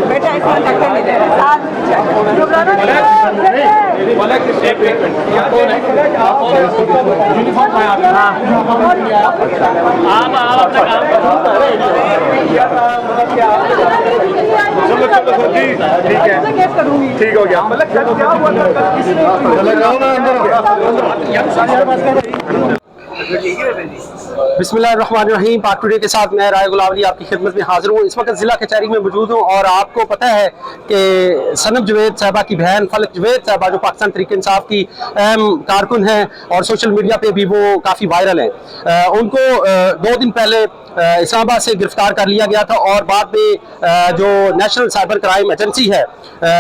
बेटा इसमें धक्के नहीं दे रहा यूनिफॉर्म है ठीक हो गया। बिस्मिल्लाहिर्रहमानिर्रहीम। पाक टुडे के साथ मैं राय गुलावली आपकी खिदमत में हाजिर हूँ। इस वक्त ज़िला कचहरी में मौजूद हूँ और आपको पता है कि सनम जवेद साहबा की बहन फलक जवेद साहबा जो पाकिस्तान तहरीक इंसाफ की अहम कारकुन हैं और सोशल मीडिया पे भी वो काफ़ी वायरल हैं, उनको 2 दिन पहले इस्लामाबाद से गिरफ्तार कर लिया गया था और बाद में जो नेशनल साइबर क्राइम एजेंसी है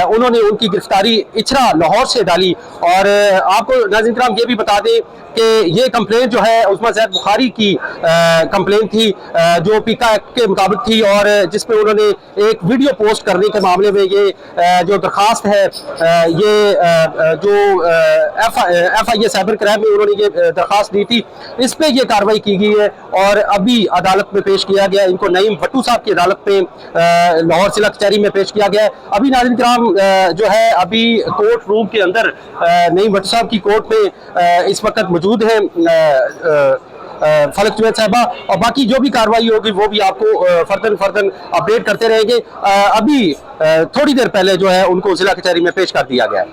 उन्होंने उनकी गिरफ्तारी इचरा लाहौर से डाली। और आपको नाज़रीन किराम ये भी बता दें कि ये कंप्लेंट जो है उस्मा ज़ैद बुखारी की कंप्लेंट थी जो पीका एक्ट के मुताबिक थी और जिसमें उन्होंने एक वीडियो पोस्ट करने के मामले में ये जो दरख्वास्त है ये जो FIA साइबर क्राइम में उन्होंने ये दरख्वास्त दी थी, इस पर यह कार्रवाई की गई है और अभी अदालत में पेश किया गया। इनको नईम भट्टू साहब की अदालत में लाहौर जिला कचहरी में पेश किया गया है। अभी नाज़रीन किराम जो है अभी कोर्ट रूम के अंदर नईम भट्टू साहब की कोर्ट में इस वक्त मौजूद है फलक जवेद साहबा, और बाकी जो भी कार्रवाई होगी वो भी आपको फर्दन अपडेट करते रहेंगे। अभी थोड़ी देर पहले जो है उनको जिला कचहरी में पेश कर दिया गया है।